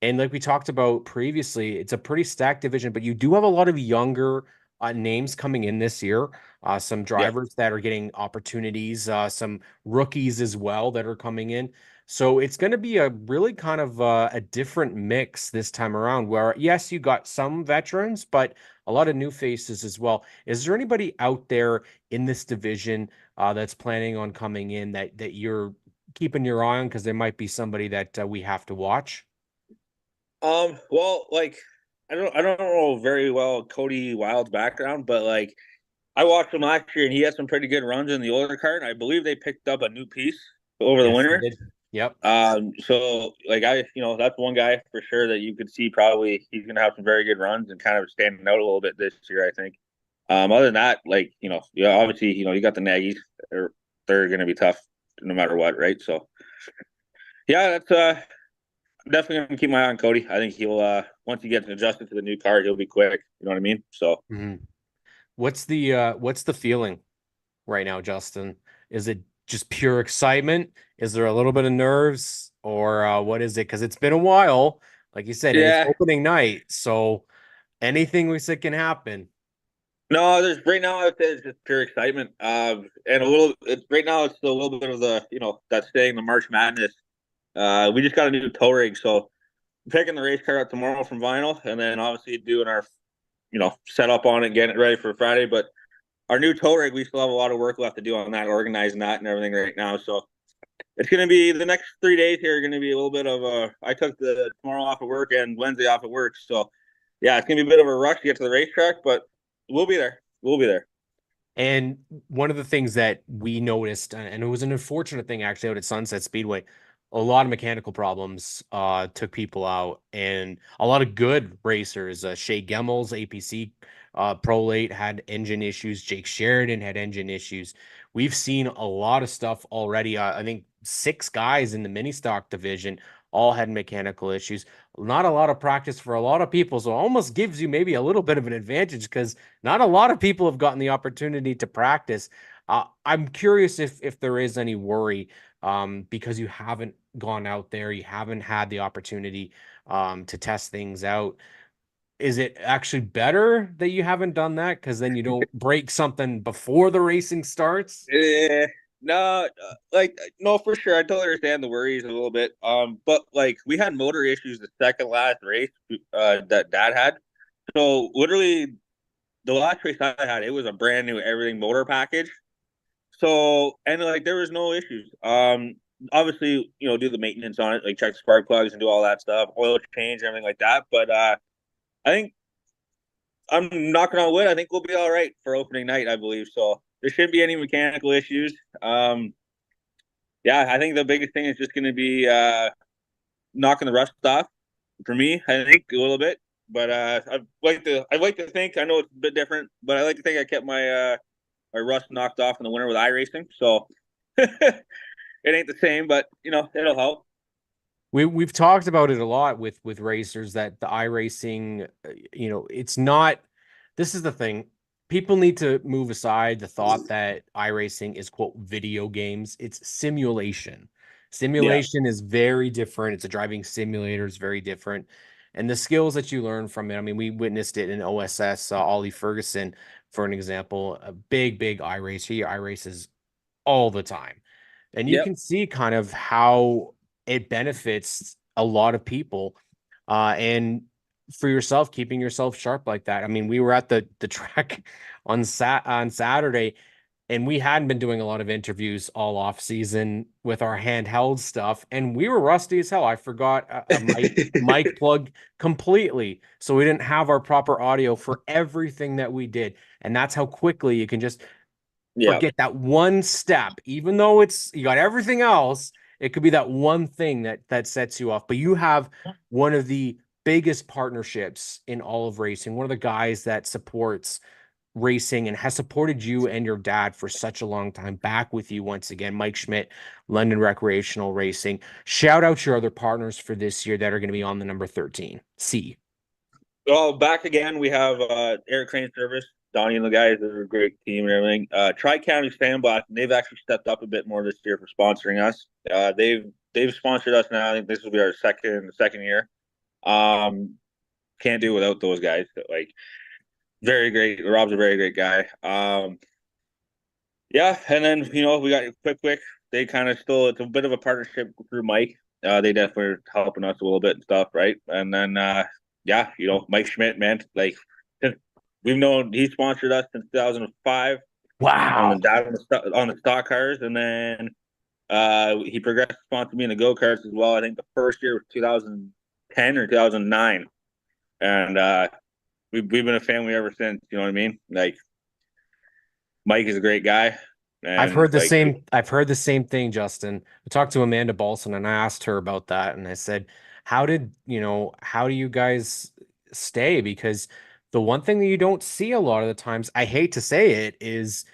And like we talked about previously, it's a pretty stacked division, but you do have a lot of younger names coming in this year. Some Yeah. drivers that are getting opportunities, some rookies as well that are coming in. So it's going to be a really kind of a different mix this time around where, yes, you got some veterans, but a lot of new faces as well. Is there anybody out there in this division that's planning on coming in that you're keeping your eye on because there might be somebody that we have to watch? Well, like I don't know very well Cody Wild's background, but like I watched him last year and he had some pretty good runs in the older cart. I believe they picked up a new piece over the Yes, they winter. did. Yep. So like that's one guy for sure that you could see probably he's gonna have some very good runs and kind of standing out a little bit this year, I think. Other than that, like, yeah, obviously, you got the Nagys. They're gonna be tough no matter what, right? So yeah, that's I'm definitely gonna keep my eye on Cody. I think he'll once he gets adjusted to the new car, he'll be quick. You know what I mean? So Mhm. What's the feeling right now, Justin? Is it just pure excitement? Is there a little bit of nerves, or what is it? Because it's been a while, like you said, and it's yeah. opening night, so anything we said can happen. No, there's right now I would say it's just pure excitement. And a little it's right now it's a little bit of the, that saying the March Madness. We just got a new tow rig, so I'm picking the race car up tomorrow from Vinyl and then obviously doing our set up on it, getting it ready for Friday. But our new tow rig, we still have a lot of work left to do on that, organizing that and everything right now. So it's going to be the next 3 days here are going to be a little bit of I took the tomorrow off of work and Wednesday off of work. So yeah, it's going to be a bit of a rush to get to the racetrack, but we'll be there. We'll be there. And one of the things that we noticed, and it was an unfortunate thing actually out at Sunset Speedway, a lot of mechanical problems took people out, and a lot of good racers. Shea Gemmel's APC Prolate had engine issues. Jake Sheridan had engine issues. We've seen a lot of stuff already. I think 6 guys in the mini stock division all had mechanical issues. Not a lot of practice for a lot of people, so it almost gives you maybe a little bit of an advantage because not a lot of people have gotten the opportunity to practice. I'm curious if there is any worry because you haven't gone out there, you haven't had the opportunity to test things out. Is it actually better that you haven't done that because then you don't break something before the racing starts? No, like no, for sure. I totally understand the worries a little bit. But like we had motor issues the second last race that Dad had. So literally the last race I had, it was a brand new everything motor package. So and like there was no issues. Obviously, do the maintenance on it, like check the spark plugs and do all that stuff, oil change, everything like that. But I think I'm knocking on wood. I think we'll be all right for opening night, I believe. So there shouldn't be any mechanical issues. Yeah, I think the biggest thing is just going to be knocking the rust off for me. I think a little bit. but I like to think, I know it's a bit different, but I like to think I kept my rust knocked off in the winter with iRacing. So it ain't the same, but it'll help. We've talked about it a lot with racers that the iRacing, it's not. This is the thing. People need to move aside the thought that iRacing is quote video games. It's simulation. Yeah. Simulation is very different. It's a driving simulator. It's very different, and the skills that you learn from it. I mean, we witnessed it in OSS. Ollie Ferguson, for an example, a big iRacer. He iRaces all the time. And you Yep. can see kind of how it benefits a lot of people. And for yourself, keeping yourself sharp like that. I mean, we were at the track on Saturday, and we hadn't been doing a lot of interviews all off season with our handheld stuff, and we were rusty as hell. I forgot a mic plug completely, so we didn't have our proper audio for everything that we did. And that's how quickly you can just Yeah. forget that one step, even though you got everything else. It could be that one thing that sets you off. But you have one of the biggest partnerships in all of racing, one of the guys that supports racing and has supported you and your dad for such a long time. Back with you once again, Mike Schmidt, London Recreational Racing. Shout out your other partners for this year that are going to be on the number 13 C. Well, back again, we have Air Crane Service. Donnie and the guys are a great team and everything. Tri County Sandblast, and they've actually stepped up a bit more this year for sponsoring us. They've sponsored us now. I think this will be our second year. Can't do without those guys. Like, very great. Rob's a very great guy. Yeah, and then we got Quick. They kind of still, it's a bit of a partnership through Mike. They definitely are helping us a little bit and stuff, right? And then yeah, Mike Schmidt, man, like we've known he sponsored us since 2005 on Wow. the stock cars, and then he progressed to sponsor me in the go karts as well. I think the first year was 2010 or 2009, and we've been a family ever since. You know what I mean? Like, Mike is a great guy, I've and heard the same. I've heard the same thing, Justin. I talked to Amanda Balson and I asked her about that, and I said, how do you guys stay? Because the one thing that you don't see a lot of the times, I hate to say it, is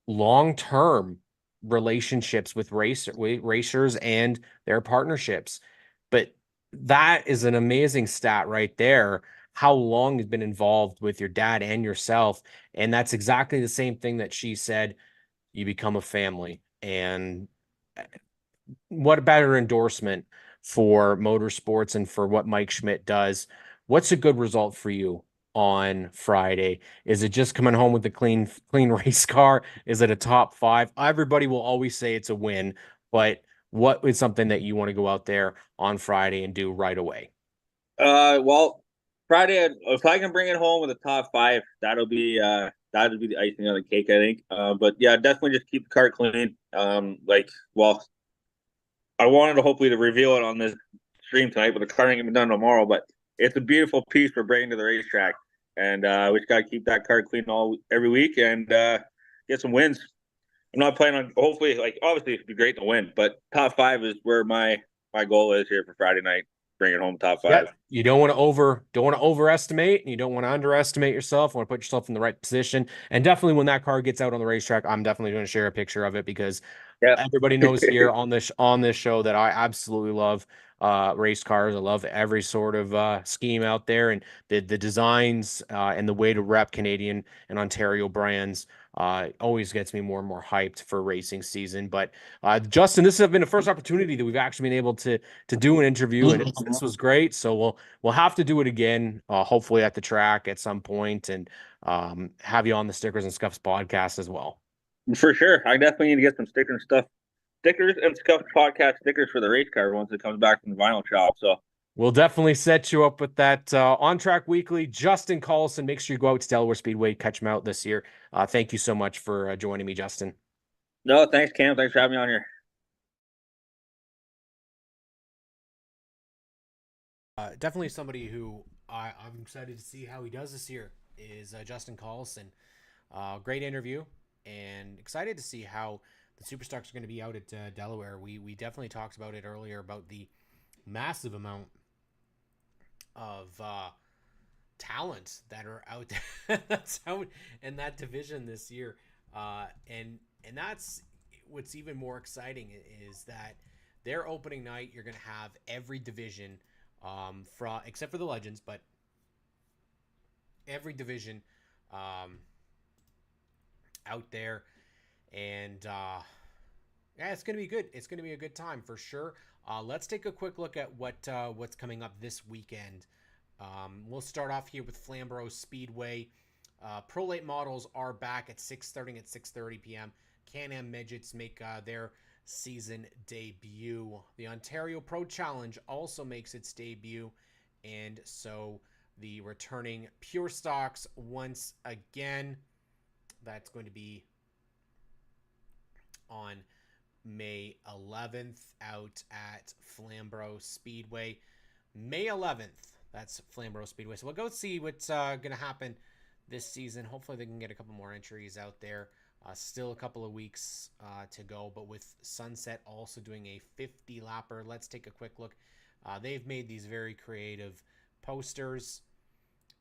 long-term relationships with racers and their partnerships. But that is an amazing stat right there. How long you've been involved with your dad and yourself, and that's exactly the same thing that she said. You become a family. And what a better endorsement for motorsports and for what Mike Schmidt does. What's a good result for you on Friday? Is it just coming home with a clean race car? Is it a top five? Everybody will always say it's a win, but what is something that you want to go out there on Friday and do right away? well, Friday, if I can bring it home with a top five, that'll be the icing on the cake, I think. But yeah, definitely just keep the car clean. Well, I wanted to hopefully to reveal it on this stream tonight, but the car ain't gonna be done tomorrow. But it's a beautiful piece for bringing to the racetrack, and we just got to keep that car clean every week and get some wins. I'm not planning on, hopefully, like, obviously it'd be great to win, but top five is where my goal is here for Friday night. Bring it home top Yeah, five. you don't want to overestimate, and you don't want to underestimate yourself. You want to put yourself in the right position. And definitely when that car gets out on the racetrack, I'm definitely going to share a picture of it because Yep. everybody knows here on this show that I absolutely love race cars. I love every sort of scheme out there, and the designs and the way to rep Canadian and Ontario brands always gets me more and more hyped for racing season. But Justin, this has been the first opportunity that we've actually been able to do an interview, and this was great. So we'll have to do it again, hopefully at the track at some point, and have you on the Stickers and Scuffs podcast as well. For sure. I definitely need to get some stickers and Scuff podcast stickers for the race car once it comes back from the vinyl shop. So We'll definitely set you up with that. ONTrack Weekly, Justin Collison. Make sure you go out to Delaware Speedway, catch him out this year. Thank you so much for joining me, Justin. no, thanks, Cam. Thanks for having me on here. Definitely somebody who I'm excited to see how he does this year is Justin Collison. Great interview, and excited to see how the Superstocks are going to be out at Delaware. We definitely talked about it earlier about the massive amount of talent that are out there that's out in that division this year. And that's what's even more exciting is that their opening night, you're going to have every division from except for the Legends, but every division out there. And yeah, it's going to be good. It's going to be a good time for sure. Let's take a quick look at what's coming up this weekend. We'll start off here with Flamboro Speedway. Pro Late models are back at 6:30 p.m. Can-Am midgets make their season debut. The Ontario Pro Challenge also makes its debut, and so the returning Pure Stocks once again. That's going to be on May 11th out at Flamboro Speedway. May 11th, that's Flamboro Speedway. So we'll go see what's going to happen this season. Hopefully they can get a couple more entries out there. Still a couple of weeks to go, but with Sunset also doing a 50-lapper, let's take a quick look. They've made these very creative posters.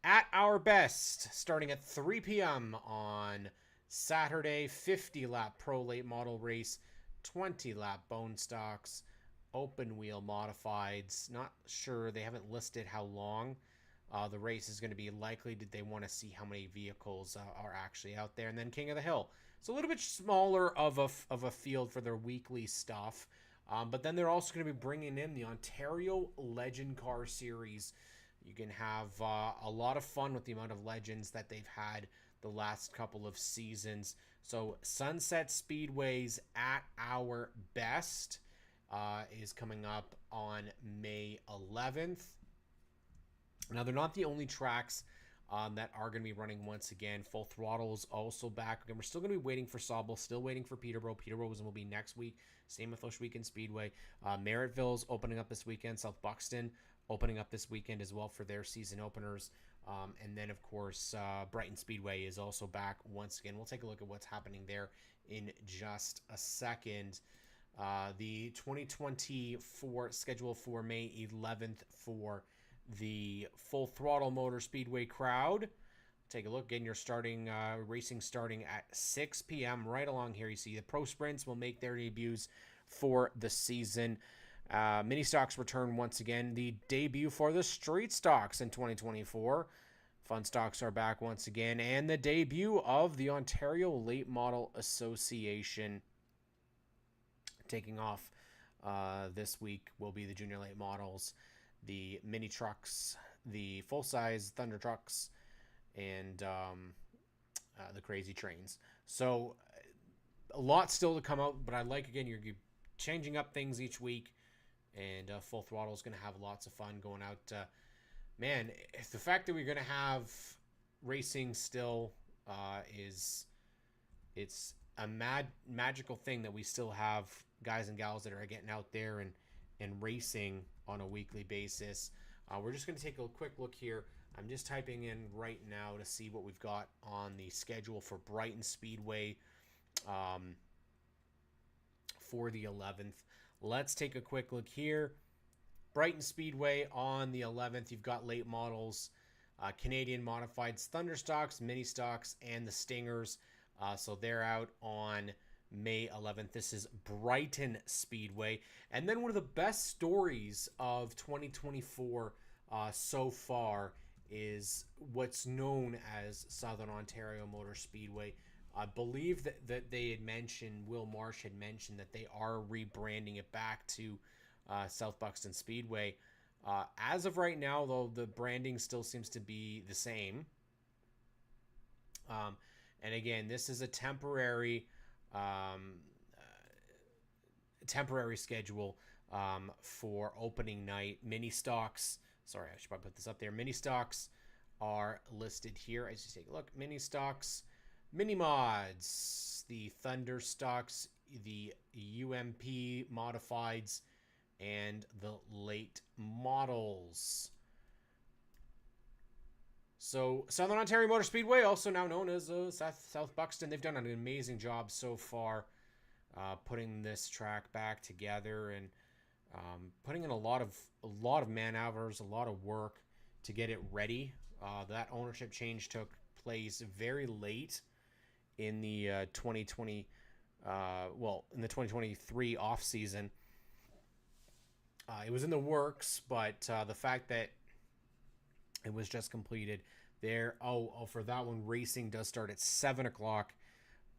At our best, starting at 3 p.m. on Saturday, 50-lap Pro Late Model race, 20-lap Bone Stocks, open wheel modifieds. Not sure, they haven't listed how long the race is going to be. Likely did they want to see how many vehicles are actually out there. And then King of the Hill. It's a little bit smaller of a field for their weekly stuff. But then they're also going to be bringing in the Ontario Legend Car Series. You can have a lot of fun with the amount of legends that they've had the last couple of seasons. So Sunset Speedway's At Our Best is coming up on May 11th. Now, they're not the only tracks that are going to be running once again. Full Throttle is also back. Again, we're still going to be waiting for Sauble, still waiting for Peterborough. Peterborough will be next week. Same with Osh Weekend Speedway. Merrittville's opening up this weekend. South Buxton opening up this weekend as well for their season openers. And then, of course, Brighton Speedway is also back once again. We'll take a look at what's happening there in just a second. The 2024 schedule for May 11th for the Full Throttle Motor Speedway crowd. Take a look. Again, you're starting racing starting at 6 p.m. Right along here, you see the Pro Sprints will make their debuts for the season. Mini Stocks return once again. The debut for the Street Stocks in 2024. Fun Stocks are back once again. And the debut of the Ontario Late Model Association. Taking off this week will be the Junior Late Models, the Mini Trucks, the full-size Thunder Trucks, and the Crazy Trains. So a lot still to come out, but I like, again, you're changing up things each week. And Full Throttle is going to have lots of fun going out. Man, the fact that we're going to have racing still it's a magical thing that we still have guys and gals that are getting out there and racing on a weekly basis. We're just going to take a quick look here. I'm just typing in right now to see what we've got on the schedule for Brighton Speedway for the 11th. Let's take a quick look here. Brighton Speedway on the 11th. You've got late models, Canadian modifieds, Thunder Stocks, Mini Stocks, and the Stingers. So they're out on May 11th. This is Brighton Speedway. And then one of the best stories of 2024 so far is what's known as Southern Ontario Motor Speedway. I believe that they had mentioned, Will Marsh had mentioned that they are rebranding it back to South Buxton Speedway. As of right now, though, the branding still seems to be the same. And again, this is a temporary schedule for opening night. Mini Stocks, sorry, I should probably put this up there. Mini Stocks are listed here. As you take a look, Mini Stocks, Mini Mods, the Thunder Stocks, the UMP Modifieds, and the Late Models. So Southern Ontario Motor Speedway, also now known as South Buxton, they've done an amazing job so far putting this track back together and putting in a lot of man hours, a lot of work to get it ready That ownership change took place very late in the 2020, in the 2023 off season. It was in the works, but the fact that it was just completed there. For that one, racing does start at 7 o'clock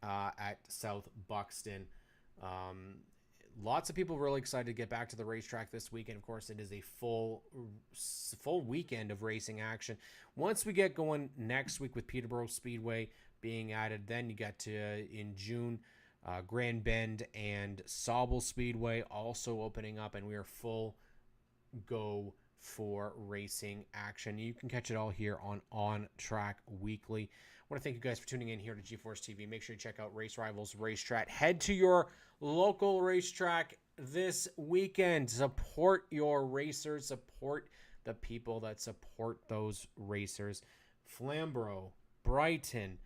at South Buxton. Lots of people really excited to get back to the racetrack this weekend. Of course, it is a full weekend of racing action. Once we get going next week with Peterborough Speedway being added, then you get to in June, Grand Bend and Sauble Speedway also opening up, and we are full go for racing action. You can catch it all here on Track Weekly. I want to thank you guys for tuning in here to GeForce TV. Make sure you check out Race Rivals Racetrack. Head to your local racetrack this weekend. Support your racers. Support the people that support those racers. Flamboro, Brighton,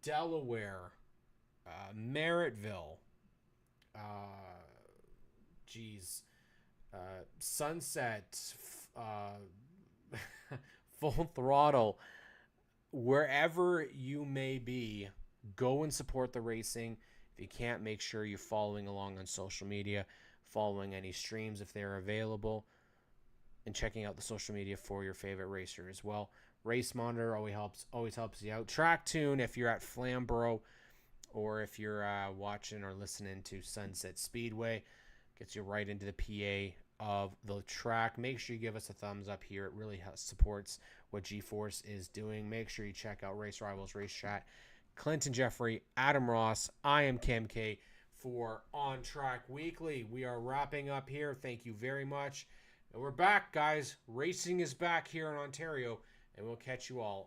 Delaware, Merrittville, Sunset, Full Throttle, wherever you may be, go and support the racing. If you can't, make sure you're following along on social media, following any streams if they're available, and checking out the social media for your favorite racer as well. Race Monitor always helps you out. Track Tune if you're at Flamboro, or if you're watching or listening to Sunset Speedway, gets you right into the PA of the track. Make sure you give us a thumbs up here. It really supports what G-Force is doing. Make sure you check out Race Rivals Race Chat. Clinton Jeffrey, Adam Ross, I am Kim K for ONTrack Weekly. We are wrapping up here. Thank you very much. And we're back, guys. Racing is back here in Ontario, and we'll catch you all